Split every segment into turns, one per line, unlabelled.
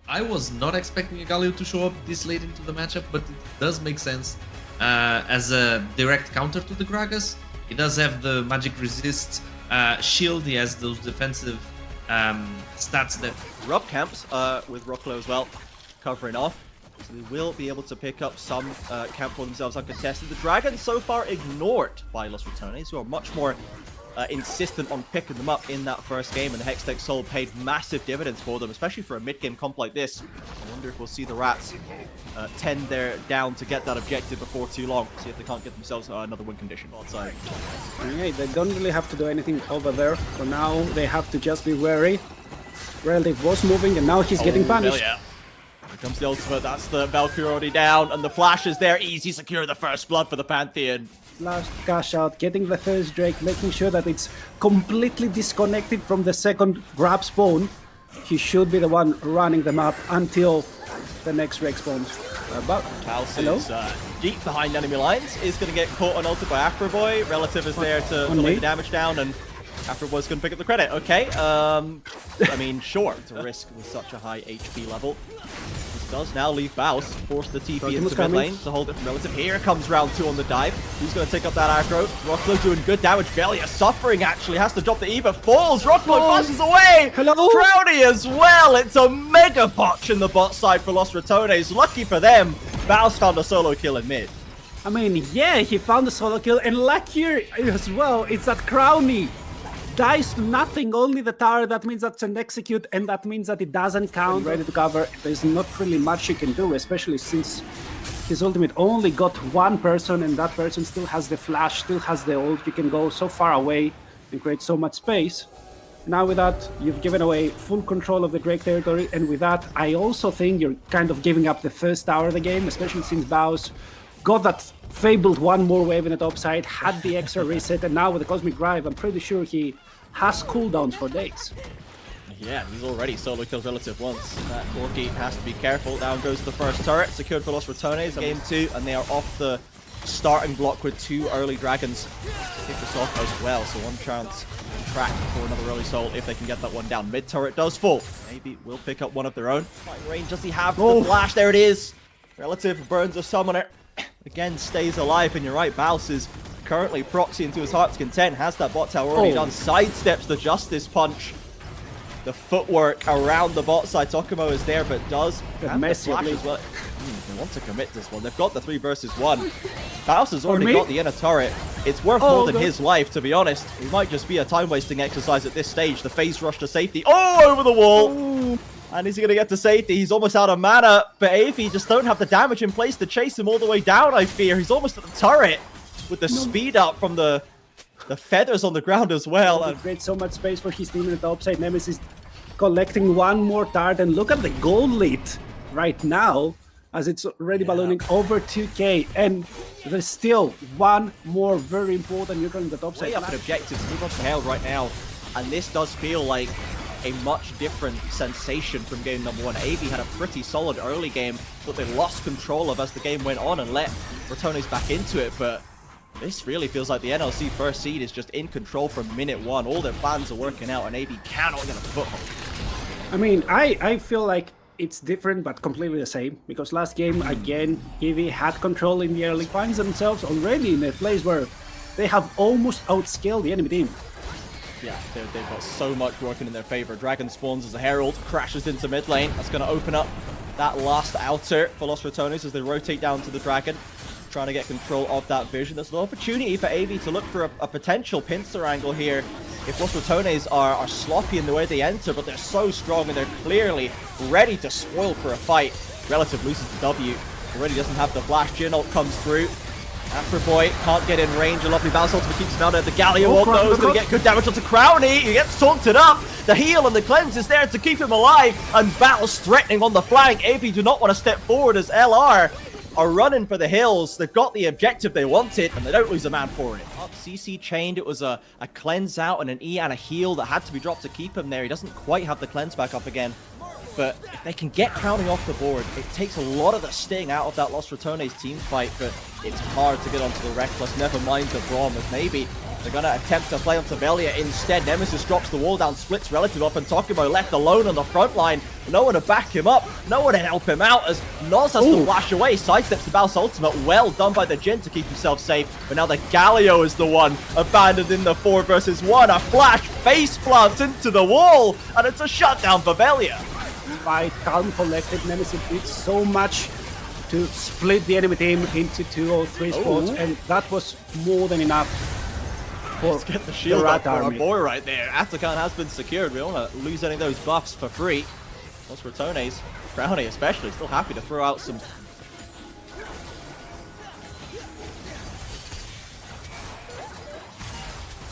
I was not expecting a Galio to show up this late into the matchup, but it does make sense as a direct counter to the Gragas. He does have the magic resist shield. He has those defensive stats that...
Rub camps with Rocklo as well, covering off. So they will be able to pick up some camp for themselves uncontested. The Dragons so far ignored by Los Ratones, who are much more insistent on picking them up in that first game, and Hextech Soul paid massive dividends for them, especially for a mid-game comp like this. I wonder if we'll see the Rats tend their down to get that objective before too long. See if they can't get themselves another win condition outside.
Okay, they don't really have to do anything over there. For now, they have to just be wary. Relative was moving, and now he's getting punished.
Yeah. Here comes the ultimate. That's the Valkyrie already down, and the flash is there. Easy secure the first blood for the Pantheon.
Last cash out, getting the first Drake, making sure that it's completely disconnected from the second grab spawn. He should be the one running them up until the next Drake spawns. But
Kaos is deep behind enemy lines, is going to get caught on ulti by Afro Boy. Relative is there to lay the damage down, and Afro Boy's going to pick up the credit. Okay, I mean, sure, it's a risk with such a high HP level. This does now leave Baus, force the TP into mid lane to hold it from Relative. Here comes round 2 on the dive. Who's going to take up that aggro? Rocklo doing good damage. Belia suffering, actually, has to drop the E, but falls. Rocklo flashes away.
Hello.
Crowdy as well. It's a mega botch in the bot side for Los Ratones. Lucky for them, Baus found a solo kill in mid.
I mean, yeah, he found the solo kill, and luckier as well, it's that Crowny dies to nothing, only the tower. That means that's an execute, and that means that it doesn't count. Ready to cover. There's not really much he can do, especially since his ultimate only got one person, and that person still has the flash, still has the ult. You can go so far away and create so much space. Now with that, you've given away full control of the Drake territory, and with that, I also think you're kind of giving up the first tower of the game, especially since Baus got that fabled one more wave in the top side, had the extra reset, and now with the Cosmic Drive, I'm pretty sure he has cooldowns for days.
Yeah, he's already solo killed Relative once. That Corki has to be careful. Down goes the first turret, secured for Los Ratones. Game 2, and they are off the starting block with 2 early dragons to kick this off as well. So one chance to track for another early soul if they can get that one down. Mid turret does fall. Maybe we'll pick up one of their own. Fine range, does he have the flash? There it is. Relative burns a summoner. Again, stays alive, and you're right, Baus is currently proxying to his heart's content, has that bot tower already done, sidesteps the Justice Punch. The footwork around the bot side, Tokumo is there, but does have the flash as well. They want to commit this one. They've got the 3 versus 1. Baus has already got the inner turret. It's worth more than his life, to be honest. It might just be a time-wasting exercise at this stage. The phase rush to safety. Oh, over the wall! And is he going to get to safety? He's almost out of mana, but Avi just don't have the damage in place to chase him all the way down, I fear. He's almost at the turret with the speed up from the feathers on the ground as well.
And creates so much space for his team in the top side. Nemesis collecting one more turret, and look at the gold lead right now as it's already ballooning over 2k, and there's still one more very important neutral in the top side.
Way up in objectives, move on to Hale right now, and this does feel like a much different sensation from game number 1. AV had a pretty solid early game, but they lost control of as the game went on and let Ratones back into it, but this really feels like the NLC first seed is just in control from minute 1. All their plans are working out, and AV cannot get a foothold.
I mean, I feel like it's different, but completely the same, because last game, again, EV had control in the early, finds themselves already in a place where they have almost outscaled the enemy team.
Yeah, they've got so much working in their favor. Dragon spawns as a Herald, crashes into mid lane. That's going to open up that last outer for Los Ratones as they rotate down to the Dragon, trying to get control of that vision. There's an opportunity for AV to look for a potential pincer angle here if Los Ratones are sloppy in the way they enter, but they're so strong and they're clearly ready to spoil for a fight. Relative loses the W, already doesn't have the flash. Jin ult comes through. Afro Boy can't get in range. A lovely bounce ultimate keeps him out at the Galio ult though. Is going to get good damage onto Crowny. He gets taunted up. The heal and the cleanse is there to keep him alive. And Battle's threatening on the flank. AP do not want to step forward as LR are running for the hills. They've got the objective they wanted, and they don't lose a man for it. Up CC chained. It was a cleanse out and an E and a heal that had to be dropped to keep him there. He doesn't quite have the cleanse back up again. But if they can get Crowny off the board, it takes a lot of the sting out of that Los Ratones team fight, but it's hard to get onto the Reckless, never mind the Braum, as maybe They're going to attempt to play on Tavelia instead. Nemesis drops the wall down, splits Relative up, and Tokumo left alone on the front line. No one to back him up, no one to help him out as Noz has to flash away. Sidesteps the Baus ultimate, well done by the Jin to keep himself safe. But now the Galio is the one abandoned in the 4 versus 1. A flash face plant into the wall, and it's a shutdown for Velia.
Fight, calm, collected. Nemesis did so much to split the enemy team into 2 or 3 spots, and that was more than enough.
Let's get the shield up for our boy right there. Atakan has been secured. We don't want to lose any of those buffs for free. Those Ratones, Brownie especially, still happy to throw out some...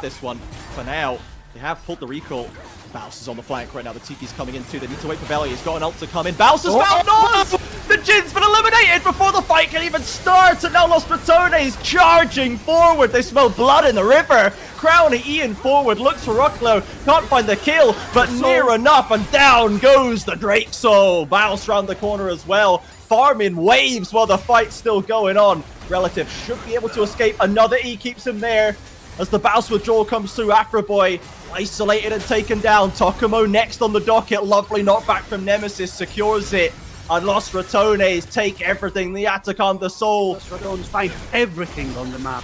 This one, for now, they have pulled the recall. Baus is on the flank right now. The Tiki's coming in too. They need to wait for Belly. He's got an ult to come in. Baus has found Noz! The Jin's been eliminated before the fight can even start. And now Los Ratones charging forward. They smell blood in the river. Crowny Ian forward. Looks for Rocklow. Can't find the kill, but near enough. And down goes the Drake Soul. Baus round the corner as well. Farming waves while the fight's still going on. Relative should be able to escape. Another E keeps him there. As the Baus withdrawal comes through, Afroboy isolated and taken down. Tokumo next on the docket. Lovely knockback from Nemesis secures it. And Los Ratones take everything. The Atakan, the Soul.
Los Ratones find everything on the map.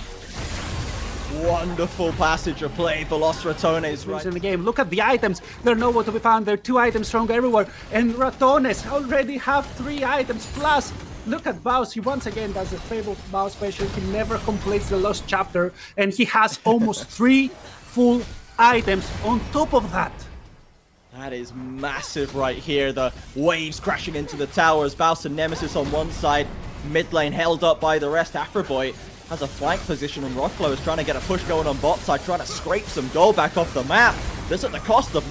Wonderful passage of play for Los Ratones right
in the game. Look at the items. They're nowhere to be found. There are 2 items strong everywhere. And Ratones already have 3 items plus. Look at Baus. He once again does his favorite Baus special. He never completes the lost chapter. And he has almost 3 full items on top of that.
That is massive right here. The waves crashing into the towers. Baus and Nemesis on one side. Mid lane held up by the rest. Afroboy has a flank position, and Rockflow is trying to get a push going on bot side, trying to scrape some gold back off the map. This at the cost of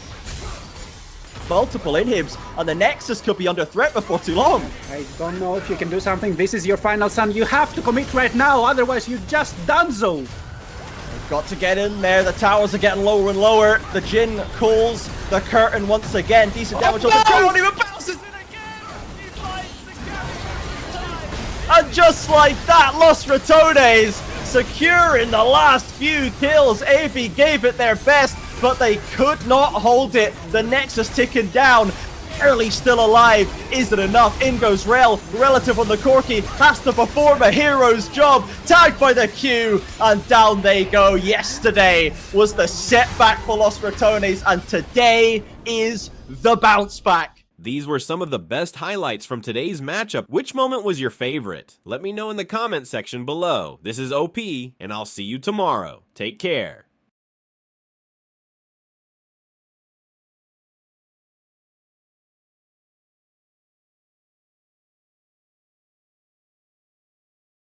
multiple inhibs, and the Nexus could be under threat before too long.
I don't know if you can do something. This is your final stand. You have to commit right now, otherwise you just donezo.
They've got to get in there. The towers are getting lower and lower. The Jin calls the curtain once again. Decent damage on the Brownie, but bounces in again. He lights the curtain. And just like that, Los Ratones secure in the last few kills. AB gave it their best, but they could not hold it. The Nexus ticking down. Barely still alive. Is it enough? In goes Rel. Relative on the Corki has to perform a hero's job. Tagged by the Q, and down they go. Yesterday was the setback for Los Ratones, and today is the bounce back.
These were some of the best highlights from today's matchup. Which moment was your favorite? Let me know in the comment section below. This is OP, and I'll see you tomorrow. Take care.